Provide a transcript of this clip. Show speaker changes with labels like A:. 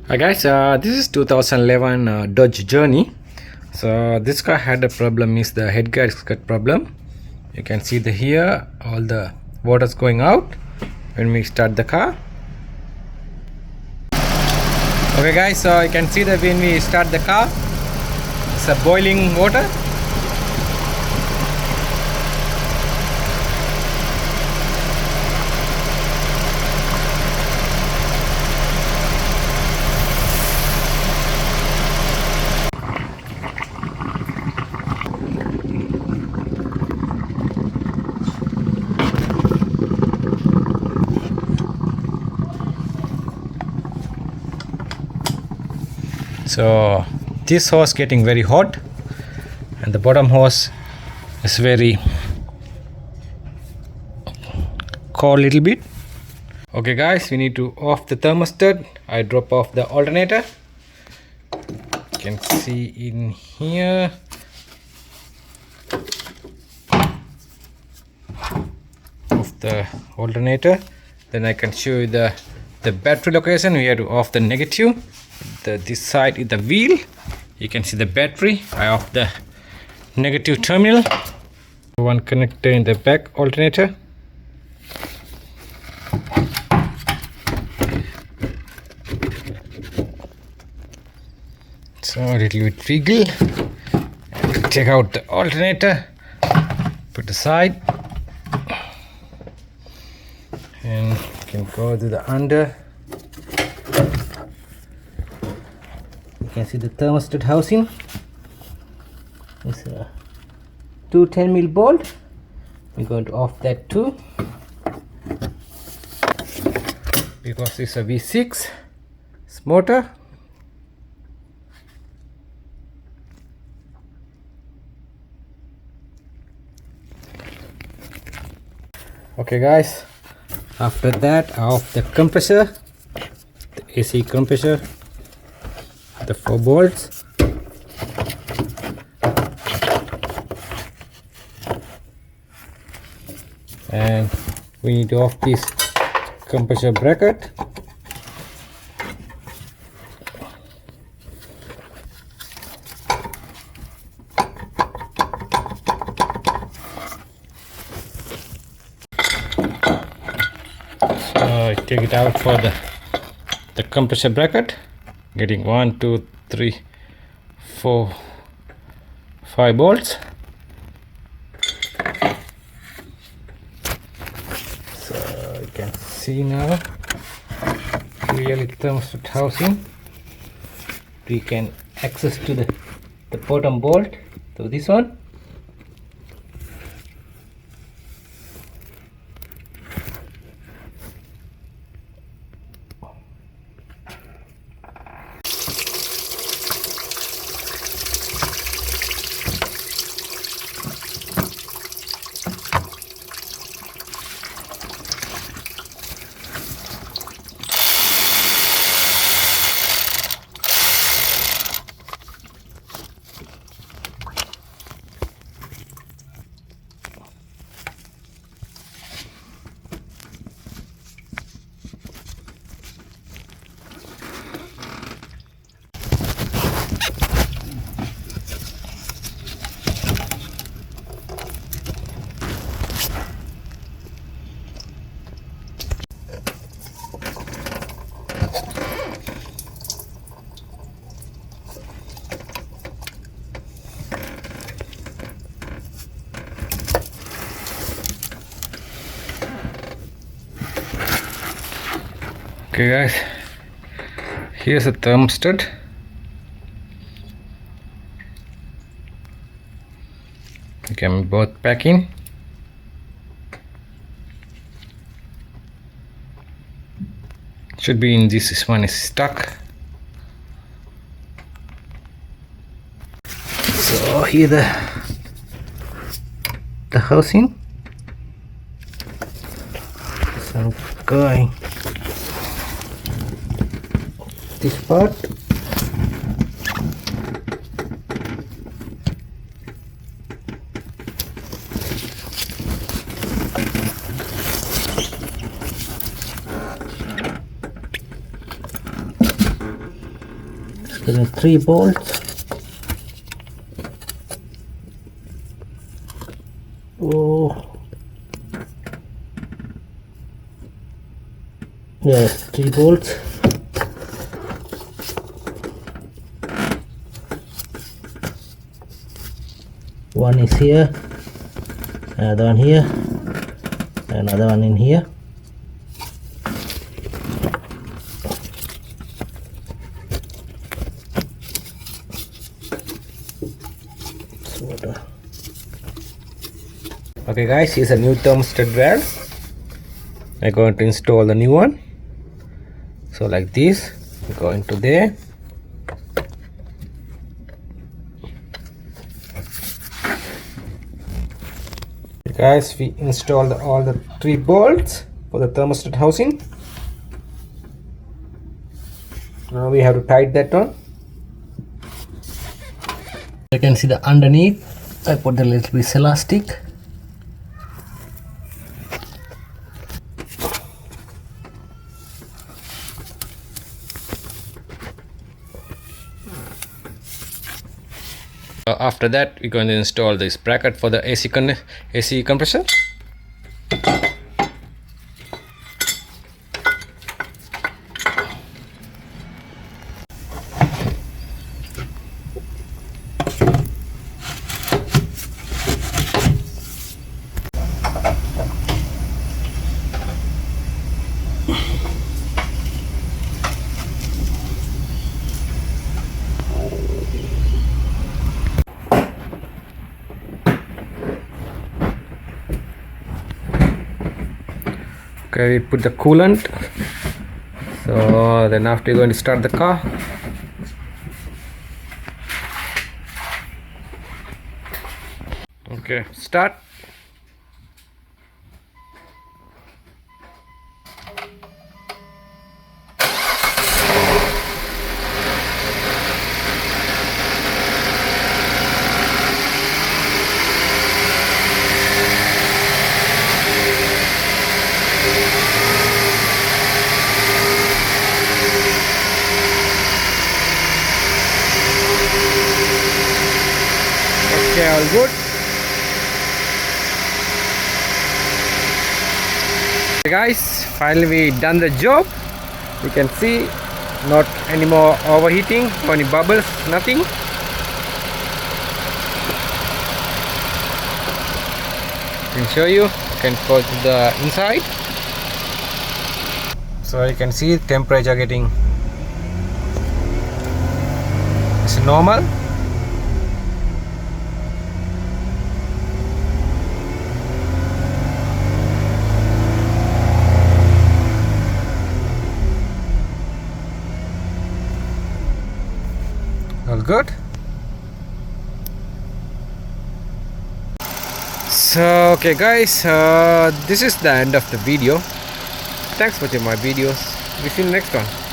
A: Hi guys, this is 2011 Dodge Journey. So this car had a problem, is the head gasket problem. You can see here all the water's going out when we start the car. Okay guys, so you can see that when we start the car, it's a boiling water. So this hose getting very hot and the bottom hose is very cold little bit. Okay guys, we need to off the thermostat. I drop off the alternator. You can see in here. Off the alternator. Then I can show you the battery location. We have to off the negative. This side is the wheel. You can see the battery. I off the negative terminal. One connector in the back alternator. So a little bit wiggle. Take out the alternator. Put aside. And you can go to the under. You can see the thermostat housing. It's a 210mm bolt. We're going to off that too, because it's a V6 motor. Okay guys, after that I off the compressor, the AC compressor, the 4 bolts. And we need to off this compressor bracket. So I take it out for the compressor bracket, getting 1 2 3 4 5 bolts. So you can see now clearly thermostat housing. We can access to the bottom bolt to this one. Okay guys, here's a thermostat. You can both pack in. Should be in this one is stuck. So here the housing. So I'm going this part. getting 3 bolts. Oh, yes, 3 bolts. One is here, another one here, another one in here. Okay guys, here's a new thermostat valve. I'm going to install the new one. So like this, go into there. Okay guys, we installed all the 3 bolts for the thermostat housing. Now we have to tighten that on. You can see the underneath. I put the little bit elastic. After that, we're going to install this bracket for the AC compressor. Okay, we put the coolant. So then after you're going to start the car. Okay, start. Okay, all good. Okay guys, finally we done the job. You can see not any more overheating, no any bubbles, nothing. I can show you. I can go to the inside. So you can see temperature getting, it's normal. All good. So okay guys, this is the end of the video. Thanks for watching my videos. We see you next one.